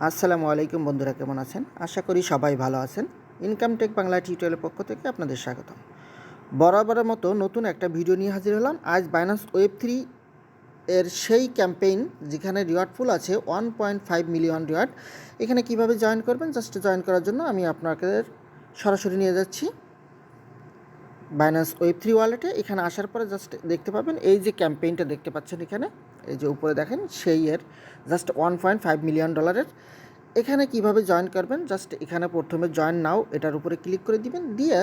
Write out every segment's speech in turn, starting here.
আসসালামু আলাইকুম বন্ধুরা, কেমন আছেন? আশা করি সবাই ভালো আছেন। ইনকাম টেক বাংলা টিউটোরিয়ালের পক্ষ থেকে আপনাদের স্বাগতম। বরাবরের মতো নতুন একটা ভিডিও নিয়ে হাজির হলাম। আজ বাইন্যান্স ওয়েব3 এর সেই ক্যাম্পেইন যেখানে রিওয়ার্ড পুল আছে 1.5 মিলিয়ন রিওয়ার্ড। এখানে কিভাবে জয়েন করবেন, জাস্ট জয়েন করার জন্য আমি আপনাদের সরাসরি নিয়ে যাচ্ছি বাইন্যান্স ওয়েব3 ওয়ালেটে। এখানে আসার পরে জাস্ট দেখতে পাবেন এই যে ক্যাম্পেইনটা দেখতে পাচ্ছেন এখানে, এই যে উপরে দেখেন সেই এর জাস্ট 1.5 মিলিয়ন ডলারের। এখানে কিভাবে জয়েন করবেন, জাস্ট এখানে প্রথমে জয়েন নাও এটার উপরে ক্লিক করে দিবেন। দিয়ে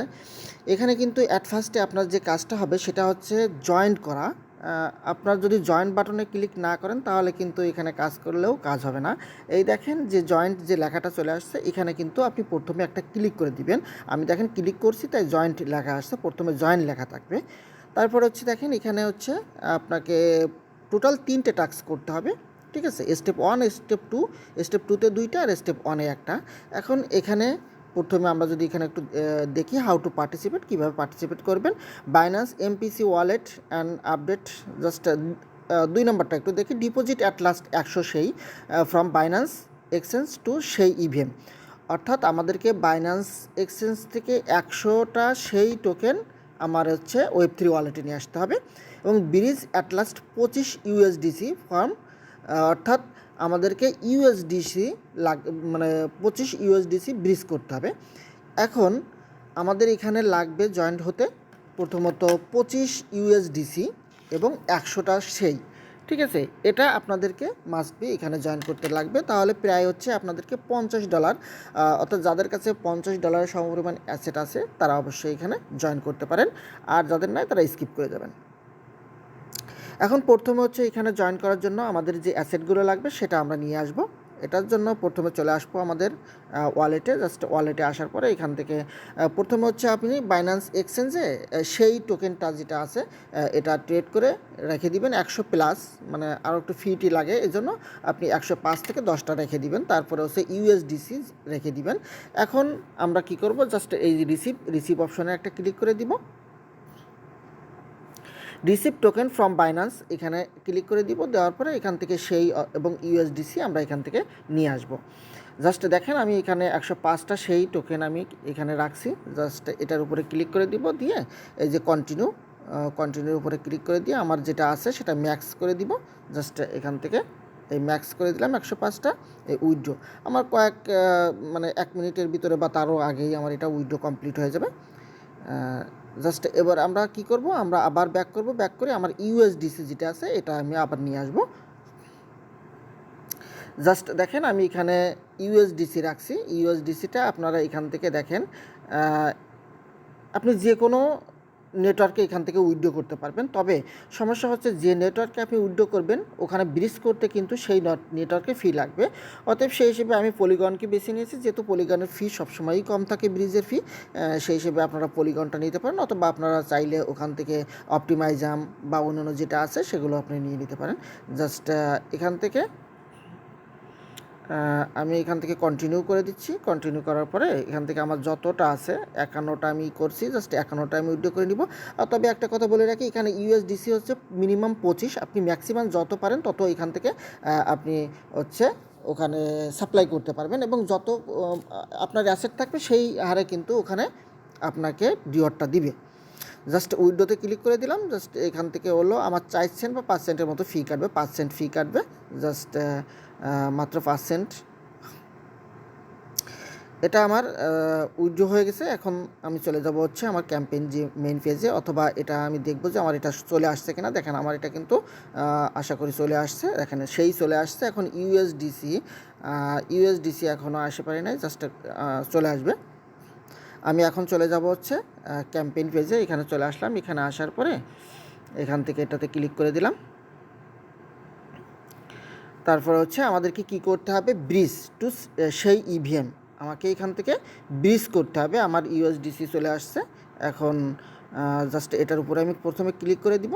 এখানে কিন্তু অ্যাট ফার্স্টে আপনার যে কাজটা হবে সেটা হচ্ছে জয়েন করা। আপনার যদি জয়েন্ট বাটনে ক্লিক না করেন তাহলে কিন্তু এখানে কাজ করলেও কাজ হবে না। এই দেখেন যে জয়েন্ট যে লেখাটা চলে আসছে, এখানে কিন্তু আপনি প্রথমে একটা ক্লিক করে দিবেন। আমি দেখেন ক্লিক করছি তাই জয়েন্ট লেখা আসছে, প্রথমে জয়েন লেখা থাকবে। তারপরে হচ্ছে দেখেন এখানে হচ্ছে আপনাকে টোটাল 3টে টাস্ক করতে হবে, ঠিক আছে? স্টেপ 1, স্টেপ 2, স্টেপ 2তে 2টা আর স্টেপ 1-এ একটা। এখন এখানে প্রথমে আমরা যদি এখানে একটু দেখি হাউ টু পার্টিসিপেট, কীভাবে পার্টিসিপেট করবেন। Binance MPC wallet and update, just 2 নম্বরটা একটু দেখি। ডিপোজিট অ্যাট লাস্ট 100 সেই ফ্রম বাইন্যান্স এক্সচেঞ্জ টু সেই ইভিএম, অর্থাৎ আমাদেরকে বাইন্যান্স এক্সচেঞ্জ থেকে 100টা সেই টোকেন আমার হচ্ছে ওয়েব3 ওয়ালেটে নিয়ে আসতে হবে। এবং bridge at last 25 USDC from, অর্থাৎ আমাদেরকে ইউএসডিসি মানে 25 ইউএসডিসি ব্রিজ করতে হবে। এখন আমাদের এখানে লাগবে জয়েন্ট হতে প্রথমত 25 ইউএসডিসি এবং 100টা সেই, ঠিক আছে? এটা আপনাদেরকে মাস্ট বি এখানে জয়েন করতে লাগবে। তাহলে প্রায় হচ্ছে আপনাদেরকে $50, অর্থাৎ যাদের কাছে $50 সমপরিমাণ অ্যাসেট আছে তারা অবশ্যই এখানে জয়েন করতে পারেন, আর যাদের নাই তারা স্কিপ করে যাবেন। এখন প্রথমে হচ্ছে এখানে জয়েন করার জন্য আমাদের যে অ্যাসেটগুলো লাগবে সেটা আমরা নিয়ে আসব। এটার জন্য প্রথমে চলে আসবো আমাদের ওয়ালেটে। জাস্ট ওয়ালেটে আসার পরে এখান থেকে প্রথমে হচ্ছে আপনি বাইন্যান্স এক্সচেঞ্জে সেই টোকেনটা যেটা আছে এটা ট্রেড করে রেখে দিবেন 100+, মানে আরও একটু ফিটি লাগে, এজন্য আপনি 105 থেকে 10টা রেখে দিবেন। তারপরে হচ্ছে ইউএসডিসি রেখে দিবেন। এখন আমরা কি করব, জাস্ট এই রিসিভ অপশনে একটা ক্লিক করে দিব। রিসিভ টোকেন ফ্রম বাইন্যান্স এখানে ক্লিক করে দিব। দেওয়ার পরে এখান থেকে সেই এবং ইউএসডিসি আমরা এখান থেকে নিয়ে আসব। জাস্ট দেখেন আমি এখানে 105টা সেই টোকেন আমি এখানে রাখছি। জাস্ট এটার উপরে ক্লিক করে দিব, দিয়ে এই যে কন্টিনিউর উপরে ক্লিক করে দিয়ে আমার যেটা আছে সেটা ম্যাক্স করে দিব। জাস্ট এখান থেকে এই ম্যাক্স করে দিলাম 105টা। এই উইথড্র আমার মানে 1 মিনিটের ভিতরে বা তারও আগেই আমার এটা উইথড্র কমপ্লিট হয়ে যাবে। জাস্ট এবার আমরা কি করব, আমরা আবার ব্যাক করে আমার ইউএসডিসি যেটা আছে এটা আমি আবার নিয়ে আসব। জাস্ট দেখেন আমি এখানে ইউএসডিসি রাখছি। ইউএসডিসিটা আপনারা এখান থেকে দেখেন আপনি যে কোনো নেটওয়ার্কে এখান থেকে উইথড্র করতে পারবেন। তবে সমস্যা হচ্ছে যে নেটওয়ার্কে আপনি উইথড্র করবেন ওখানে ব্রিজ করতে কিন্তু সেই নেটওয়ার্কে ফি লাগবে। অতএব সেই হিসেবে আমি পলিগনকে বেছে নিয়েছি, যেহেতু পলিগনের ফি সবসময়ই কম থাকে ব্রিজের ফি। সেই হিসেবে আপনারা পলিগনটা নিতে পারেন, অথবা আপনারা চাইলে ওখান থেকে অপটিমাইজাম বা অন্যান্য যেটা আছে সেগুলো আপনি নিয়ে নিতে পারেন। জাস্ট এখান থেকে আমি এখান থেকে কন্টিনিউ করে দিচ্ছি। কন্টিনিউ করার পরে এখান থেকে আমার যতটা আছে 51টা আমি করছি, জাস্ট 51টা আমি উইথড্র করে নিব। তবে একটা কথা বলে রাখি, এখানে ইউএসডিসি হচ্ছে মিনিমাম 25, আপনি ম্যাক্সিমাম যত পারেন তত এখান থেকে আপনি হচ্ছে ওখানে সাপ্লাই করতে পারবেন, এবং যত আপনার অ্যাসেট থাকবে সেই হারে কিন্তু ওখানে আপনাকে রিওয়ার্ডটা দিবে। জাস্ট উইন্ডোতে ক্লিক করে দিলাম। জাস্ট এখান থেকে হলো আমার 4 সেন্ট বা 5 সেন্টের মতো ফি কাটবে, 5 সেন্ট ফি কাটবে। জাস্ট মাত্র 5 সেন্ট। এটা আমার উইথড্র হয়ে গেছে। এখন আমি চলে যাব হচ্ছে আমার ক্যাম্পেইন যে মেইন পেজে, অথবা এটা আমি দেখব যে আমার এটা চলে আসছে কিনা। দেখেন আমার এটা কিন্তু আশা করি চলে আসছে, এখানে সেই চলে আসছে। এখন ইউএসডিসি এখনও আসে পারি নাই, জাস্ট চলে আসবে। আমি এখন চলে যাব হচ্ছে ক্যাম্পেইন পেজে। এখানে চলে আসলাম। এখানে আসার পরে এখান থেকে এটাতে ক্লিক করে দিলাম। তারপর হচ্ছে আমাদেরকে কি করতে হবে, ব্রিজ টু সেই ইভিএম, আমাকে এখান থেকে ব্রিজ করতে হবে। আমার ইউএসডিসি চলে আসছে। এখন জাস্ট এটার উপরে আমি প্রথমে ক্লিক করে দিব।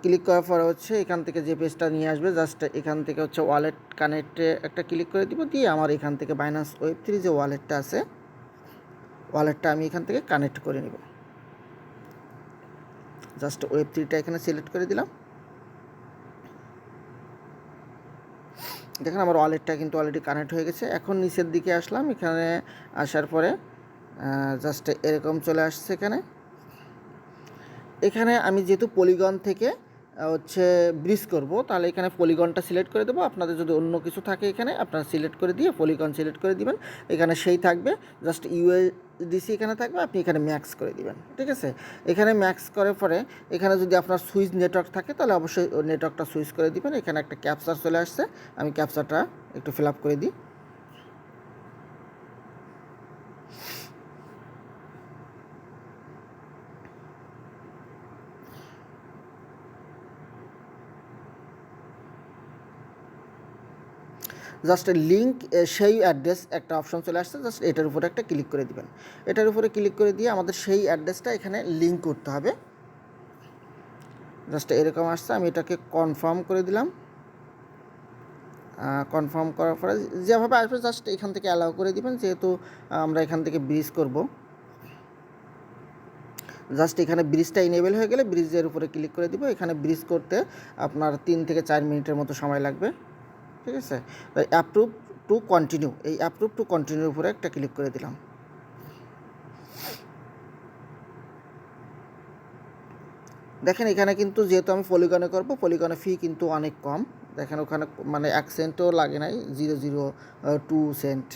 ক্লিক করার পরে হচ্ছে এখান থেকে যে পেজটা নিয়ে আসবে, জাস্ট এখান থেকে হচ্ছে ওয়ালেট কানেক্টে একটা ক্লিক করে দিব। দিয়ে আমার এখান থেকে বাইন্যান্স ওয়েব3 যে ওয়ালেটটা আছে, ওয়ালেটটা আমি এখান থেকে কানেক্ট করে নিব। জাস্ট ওয়েব3টা এখানে সিলেক্ট করে দিলাম। দেখেন আমার ওয়ালেটটা কিন্তু অলরেডি কানেক্ট হয়ে গেছে। এখন নিচের দিকে আসলাম, এখানে আসার পরে জাস্ট এরকম চলে আসছে এখানে আমি যেহেতু পলিগন থেকে হচ্ছে ব্রিজ করব, তাহলে এখানে পলিগনটা সিলেক্ট করে দেবো। আপনাদের যদি অন্য কিছু থাকে এখানে আপনারা সিলেক্ট করে দিয়ে পলিগন সিলেক্ট করে দিবেন, এখানে সেই থাকবে। জাস্ট ইউএসডিসি এখানে থাকবে, আপনি এখানে ম্যাক্স করে দিবেন, ঠিক আছে। এখানে ম্যাক্স করার পরে এখানে যদি আপনার সুইচ নেটওয়ার্ক থাকে তাহলে অবশ্যই নেটওয়ার্কটা সুইচ করে দিবেন। এখানে একটা ক্যাপচার চলে আসছে, আমি ক্যাপচারটা একটু ফিল আপ করে দিই। জাস্ট লিঙ্ক সেই অ্যাড্রেস একটা অপশন চলে আসছে, জাস্ট এটার উপরে একটা ক্লিক করে দিবেন। এটার উপরে ক্লিক করে দিয়ে আমাদের সেই অ্যাড্রেসটা এখানে লিঙ্ক করতে হবে। জাস্ট এরকম আসছে, আমি এটাকে কনফার্ম করে দিলাম। কনফার্ম করার পরে যেভাবে আসবে জাস্ট এখান থেকে অ্যালাউ করে দিবেন, যেহেতু আমরা এখান থেকে ব্রিজ করব। জাস্ট এখানে ব্রিজটা ইনেবল হয়ে গেলে ব্রিজের উপরে ক্লিক করে দিব। এখানে ব্রিজ করতে আপনার 3 থেকে 4 মিনিটের মতো সময় লাগবে, ঠিক আছে। অ্যাপ্রুভ টু কন্টিনিউ, এই অ্যাপ্রুভ টু কন্টিনিউর উপরে একটা ক্লিক করে দিলাম। দেখেন এখানে কিন্তু যেহেতু আমি পলিগনে করব, পলিগনে ফি কিন্তু অনেক কম। দেখেন ওখানে মানে 1 সেন্টও লাগে নাই, 0.02 সেন্ট।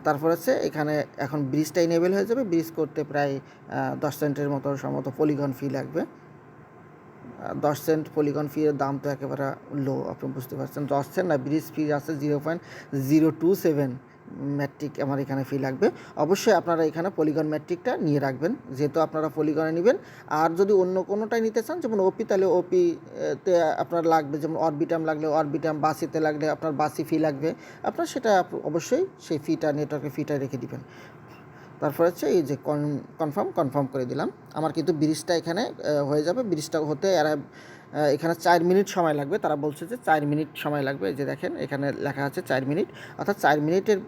তারপর হচ্ছে এখানে এখন ব্রিজটা ইনেবল হয়ে যাবে। ব্রিজ করতে প্রায় 10 সেন্টের মতো সম্ভবত পলিগন ফি লাগবে। 10 সেন্ট পলিগন ফি এর দাম তো একেবারে লো, আপনি বুঝতে পারছেন। 10 সেন্ট না, ব্রিজ ফি আছে 0.027 ম্যাট্রিক আমার এখানে ফি লাগবে। অবশ্যই আপনারা এখানে পলিগন ম্যাট্রিকটা নিয়ে রাখবেন, যেহেতু আপনারা পলিগনে নেবেন। আর যদি অন্য কোনোটাই নিতে চান, যেমন ওপি, তাহলে ওপিতে আপনার লাগবে, যেমন অরবিটাম লাগলে অরবিটাম, বাসিতে লাগলে আপনার বাসি ফি লাগবে। আপনার সেটা অবশ্যই সেই ফিটা, নেটওয়ার্কের ফিটা রেখে দিবেন। তারপর হচ্ছে এই যে কনফার্ম করে দিলাম। আমার কিন্তু ব্রিজটা এখানে হয়ে যাবে। ব্রিজটা হতে এখানে 4 মিনিট সময় লাগবে, তারা বলছে যে 4 মিনিট সময় লাগবে। এই যে দেখেন এখানে লেখা আছে 4 মিনিট, অর্থাৎ 4 মিনিটের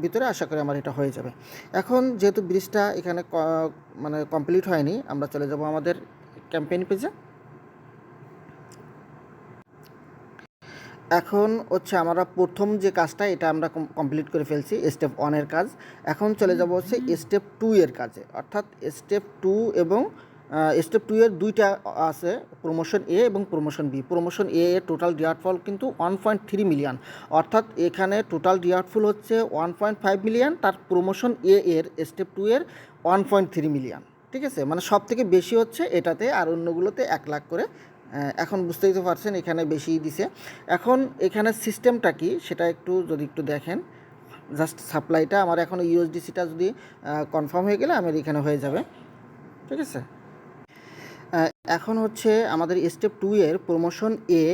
ভিতরে আশা করি আমার এটা হয়ে যাবে। এখন যেহেতু ব্রিজটা এখানে মানে কমপ্লিট হয়নি, আমরা চলে যাব আমাদের ক্যাম্পেইন পেজে। এখন হচ্ছে আমরা প্রথম যে কাজটা এটা আমরা কমপ্লিট করে ফেলছি, স্টেপ 1 এর কাজ। এখন চলে যাব হচ্ছে স্টেপ 2 এর কাজে, অর্থাৎ স্টেপ 2 এবং স্টেপ 2 এর দুইটা আছে, প্রমোশন এ এবং প্রমোশন বি। প্রমোশন এ এর টোটাল ডিয়ারফল কিন্তু 1.3 মিলিয়ন, অর্থাৎ এখানে টোটাল ডিয়ারফল হচ্ছে 1.5 মিলিয়ন, তার প্রমোশন এ এর স্টেপ 2 এর 1.3 মিলিয়ন, ঠিক আছে। মানে সব থেকে বেশি হচ্ছে এটাতে, আর অন্যগুলোতে 1 লাখ করে। এখন বুঝতেই তো পারছেন এখানে বেশি দিছে। এখন এখানে সিস্টেমটা কি সেটা একটু দেখেন। জাস্ট সাপ্লাইটা আমার এখন ইউএসডিসিটা যদি কনফার্ম হয়ে গেলে আমার এখানে হয়ে যাবে, ঠিক আছে। এখন হচ্ছে আমাদের স্টেপ 2 এর প্রমোশন এ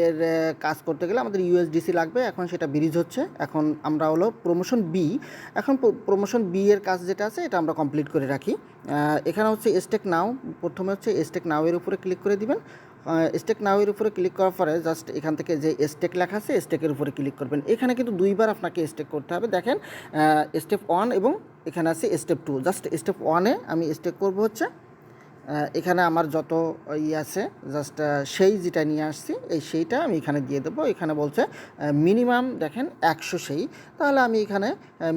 এর কাজ করতে গেলে আমাদের ইউএসডিসি লাগবে। এখন সেটা ব্রিজ হচ্ছে। এখন আমরা হলো প্রমোশন বি। এখন প্রমোশন বি এর কাজ যেটা আছে এটা আমরা কমপ্লিট করে রাখি। এখানে হচ্ছে স্টেক নাও, প্রথমে হচ্ছে স্টেক নাও এর উপরে ক্লিক করে দিবেন। স্টেক নাও এর উপরে ক্লিক করার পরে জাস্ট এখান থেকে যে স্টেক লেখা আছে স্টেকের উপরে ক্লিক করবেন। এখানে কিন্তু 2বার আপনাকে স্টেক করতে হবে। দেখেন স্টেপ 1 এবং এখানে আছে স্টেপ 2। জাস্ট স্টেপ 1-এ আমি স্টেক করব হচ্ছে এখানে আমার যত আছে জাস্ট সেই যেটা নিয়ে আসছি সেইটা আমি এখানে দিয়ে দেবো। এখানে বলছে মিনিমাম দেখেন 100 সেই, তাহলে আমি এখানে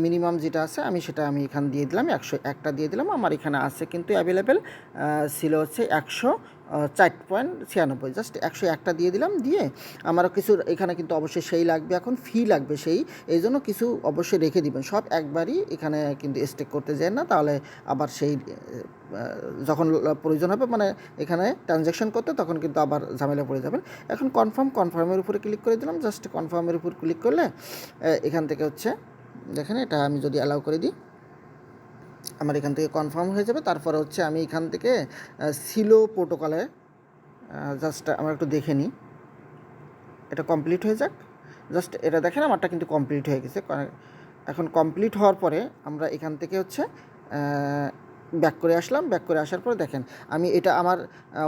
মিনিমাম যেটা আছে সেটা আমি এখানে দিয়ে দিলাম, 101টা দিয়ে দিলাম। আমার এখানে আছে কিন্তু অ্যাভেলেবেল ছিল হচ্ছে 104.96, জাস্ট 101টা দিয়ে দিলাম। দিয়ে আমারও কিছু এখানে কিন্তু অবশ্যই সেই লাগবে, এখন ফি লাগবে সেই, এই জন্য কিছু অবশ্যই রেখে দিবেন। সব একবারই এখানে কিন্তু স্টেক করতে যায় না, তাহলে আবার সেই যখন প্রয়োজন হবে মানে এখানে ট্রানজ্যাকশন করতে, তখন কিন্তু আবার ঝামেলা পড়ে যাবেন। এখন কনফার্মের উপরে ক্লিক করে দিলাম। জাস্ট কনফার্মের উপর ক্লিক করলে এখান থেকে হচ্ছে দেখেন এটা আমি যদি অ্যালাউ করে দিই, আমার এখান থেকে কনফার্ম হয়ে যাবে। তারপরে হচ্ছে আমি এখান থেকে সিলো প্রোটোকলে জাস্ট আমরা একটু দেখে নিই, এটা কমপ্লিট হয়ে যাক। জাস্ট এটা দেখেন আমারটা কিন্তু কমপ্লিট হয়ে গেছে। এখন কমপ্লিট হওয়ার পরে আমরা এখান থেকে হচ্ছে ব্যাক করে আসলাম। ব্যাক করে আসার পরে দেখেন আমি এটা আমার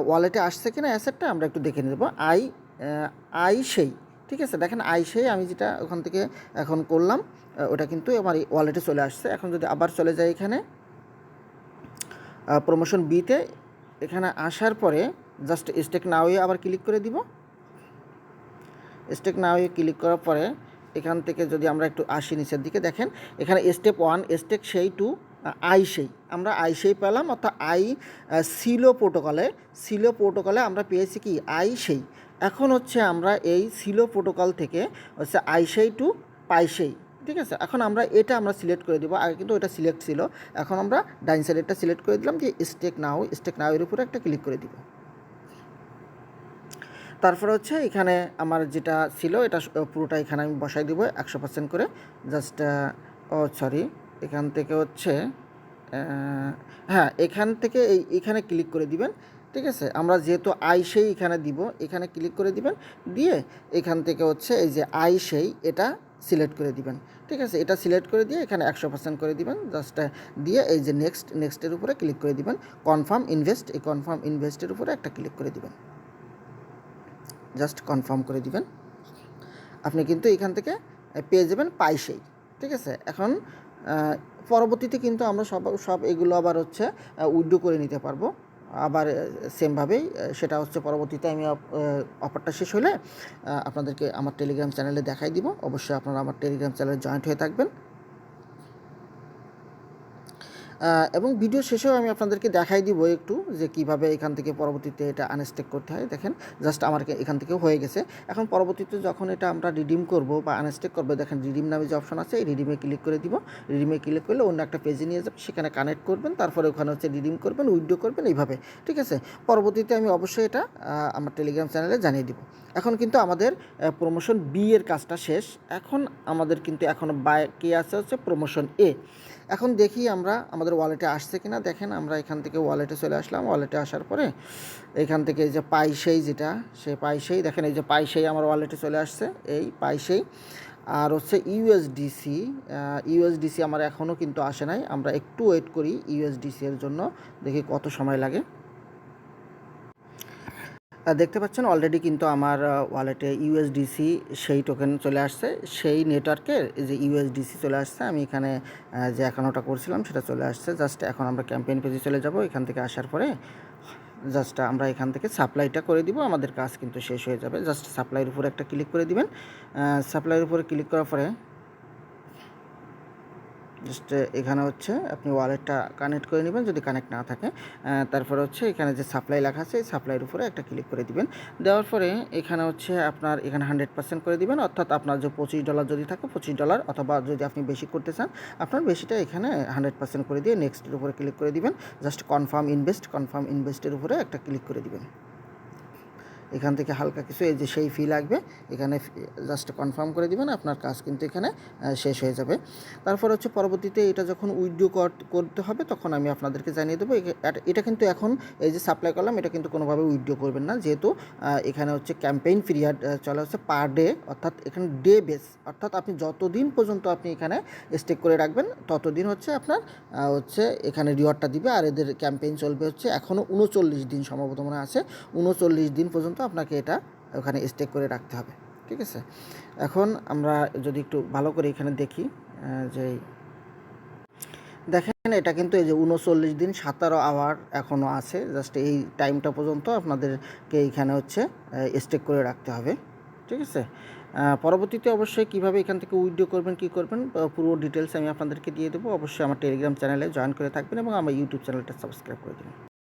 ওয়ালেটে আসছে কিনা অ্যাসেটটা আমরা একটু দেখে নেব। আই সেই, ঠিক আছে। দেখেন আই সেই আমি যেটা ওখান থেকে এখন করলাম ওটা কিন্তু আমার ওয়ালেটে চলে আসছে। এখন যদি আবার চলে যাই এখানে প্রমোশন বিতে, এখানে আসার পরে জাস্ট স্টেক নাওয়ে আবার ক্লিক করে দিব। স্টেক নাও ক্লিক করার পরে এখান থেকে যদি আমরা একটু আসি নিচের দিকে, দেখেন এখানে স্টেপ 1 স্টেক সেই 2 আই সেই, আমরা আই সেই পেলাম, অর্থাৎ আই সিলো প্রোটোকলে আমরা পেয়েছি কি আই সেই। এখন হচ্ছে আমরা এই সিলো প্রোটোকল থেকে হচ্ছে আই সেই টু পাই সেই, ঠিক আছে। এখন আমরা সিলেক্ট করে দেবো, আগে কিন্তু এটা সিলেক্ট ছিল, এখন আমরা ডাইন সাইডেরটা সিলেক্ট করে দিলাম, যে স্টেক নাও এর উপরে একটা ক্লিক করে দিব। তারপরে হচ্ছে এখানে আমার যেটা ছিল এটা পুরোটা এখানে আমি বসাই দিব 100% করে, জাস্ট সরি এখান থেকে হচ্ছে হ্যাঁ এখান থেকে এখানে ক্লিক করে দিবেন, ঠিক আছে। আমরা যেহেতু আই সেই এখানে দিব, এখানে ক্লিক করে দিবেন, দিয়ে এখান থেকে হচ্ছে এই যে আই সেই এটা সিলেক্ট করে দিবেন, ঠিক আছে। এটা সিলেক্ট করে দিয়ে এখানে 100% করে দিবেন, জাস্ট দিয়ে এই যে নেক্সটের উপরে ক্লিক করে দিবেন। কনফার্ম ইনভেস্টের উপরে একটা ক্লিক করে দিবেন, জাস্ট কনফার্ম করে দিবেন। আপনি কিন্তু এখান থেকে পেয়ে যাবেন পাই সেই, ঠিক আছে। এখন পরবর্তীতে কিন্তু আমরা সব এগুলো আবার হচ্ছে উইথড্র করে নিতে পারবো আবার সেমভাবেই, সেটা হচ্ছে পরবর্তীতে আমি অফারটা শেষ হলে আপনাদেরকে আমার টেলিগ্রাম চ্যানেলে দেখাই দিব। অবশ্যই আপনারা আমার টেলিগ্রাম চ্যানেলে জয়েন্ট হয়ে থাকবেন। এবং ভিডিও শেষেও আমি আপনাদেরকে দেখাই দিব একটু যে কীভাবে এখান থেকে পরবর্তীতে এটা আনস্টেক করতে হয়। দেখেন জাস্ট আমার এখান থেকেও হয়ে গেছে। এখন পরবর্তীতে যখন এটা আমরা রিডিম করব বা আনস্টেক করবো, দেখেন রিডিম নামে যে অপশন আছে, এই রিডিমে ক্লিক করে দিব। রিডিমে ক্লিক করলে অন্য একটা পেজে নিয়ে যাবে, সেখানে কানেক্ট করবেন, তারপরে ওখানে হচ্ছে রিডিম করবেন, উইথড্র করবেন, এইভাবে, ঠিক আছে। পরবর্তীতে আমি অবশ্যই এটা আমার টেলিগ্রাম চ্যানেলে জানিয়ে দিব। এখন কিন্তু আমাদের প্রমোশন বি এর কাজটা শেষ। এখন আমাদের কিন্তু এখনও বাকি আছে হচ্ছে প্রমোশন এ। এখন দেখি আমরা আমাদের ওয়ালেটে আসছে কিনা। দেখেন আমরা এখান থেকে ওয়ালেটে চলে আসলাম। ওয়ালেটে আসার পরে এখান থেকে এই যে পাই সেই যেটা, সে পাই সেই, দেখেন এই যে পাই সেই আমার ওয়ালেটে চলে আসছে, এই পাই সেই। আর হচ্ছে ইউএসডিসি আমার এখনও কিন্তু আসে নাই, আমরা একটু ওয়েট করি ইউএসডিসি এর জন্য, দেখি কত সময় লাগে। দেখতে পাচ্ছেন অলরেডি কিন্তু আমার ওয়ালেটে ইউএসডিসি সেই টোকেন চলে আসছে, সেই নেটওয়ার্কের যে ইউএসডিসি চলে আসছে। আমি এখানে যে অ্যাকাউন্টটা করছিলাম সেটা চলে আসছে। জাস্ট এখন আমরা ক্যাম্পেইন পেজে চলে যাব। এখান থেকে আসার পরে জাস্ট আমরা এখান থেকে সাপ্লাইটা করে দিব, আমাদের কাজ কিন্তু শেষ হয়ে যাবে। জাস্ট সাপ্লাইয়ের উপরে একটা ক্লিক করে দিবেন। সাপ্লাইয়ের উপরে ক্লিক করার পরে জাস্ট এখানে হচ্ছে আপনি ওয়ালেটটা কানেক্ট করে নেবেন যদি কানেক্ট না থাকে। তারপরে হচ্ছে এখানে যে সাপ্লাই লেখা আছে, এই সাপ্লাইয়ের উপরে একটা ক্লিক করে দিবেন। দেওয়ার পরে এখানে হচ্ছে আপনার এখানে 100% করে দিবেন, অর্থাৎ আপনার যে $25 যদি থাকে $25, অথবা যদি আপনি বেশি করতে চান আপনার বেশিটা এখানে 100% করে দিয়ে নেক্সটের উপরে ক্লিক করে দিবেন। জাস্ট কনফার্ম ইনভেস্টের উপরে একটা ক্লিক করে দিবেন। এখান থেকে হালকা কিছু এই যে সেই ফি লাগবে, এখানে জাস্ট কনফার্ম করে দিবেন, আপনার কাজ কিন্তু এখানে শেষ হয়ে যাবে। তারপর হচ্ছে পরবর্তীতে এটা যখন উইথড্র করতে হবে তখন আমি আপনাদেরকে জানিয়ে দেবো। এটা কিন্তু এখন এই যে সাপ্লাই করলাম, এটা কিন্তু কোনোভাবে উইথড্র করবেন না, যেহেতু এখানে হচ্ছে ক্যাম্পেইন পিরিয়ড চলে হচ্ছে পার ডে, অর্থাৎ এখানে ডে বেস, অর্থাৎ আপনি যতদিন পর্যন্ত আপনি এখানে স্টেক করে রাখবেন ততদিন হচ্ছে আপনার হচ্ছে এখানে রিওয়ার্ডটা দিবে। আর এদের ক্যাম্পেইন চলবে হচ্ছে এখনও 39 দিন সম্ভবত মনে আছে, 39 দিন পর্যন্ত আপনাকে এটা ওখানে স্টেক করে রাখতে হবে, ঠিক আছে। এখন আমরা যদি একটু ভালো করে এখানে দেখি যে দেখেন এটা কিন্তু এই যে 39 দিন 17 আওয়ার এখনও আছে, জাস্ট এই টাইমটা পর্যন্ত আপনাদেরকে এইখানে হচ্ছে স্টেক করে রাখতে হবে, ঠিক আছে। পরবর্তীতে অবশ্যই কীভাবে এখান থেকে উইথড্র করবেন, কী করবেন, পুরো ডিটেলস আমি আপনাদেরকে দিয়ে দেবো। অবশ্যই আমার টেলিগ্রাম চ্যানেলে জয়েন করে থাকবেন এবং আমার ইউটিউব চ্যানেলটা সাবস্ক্রাইব করে দেবেন।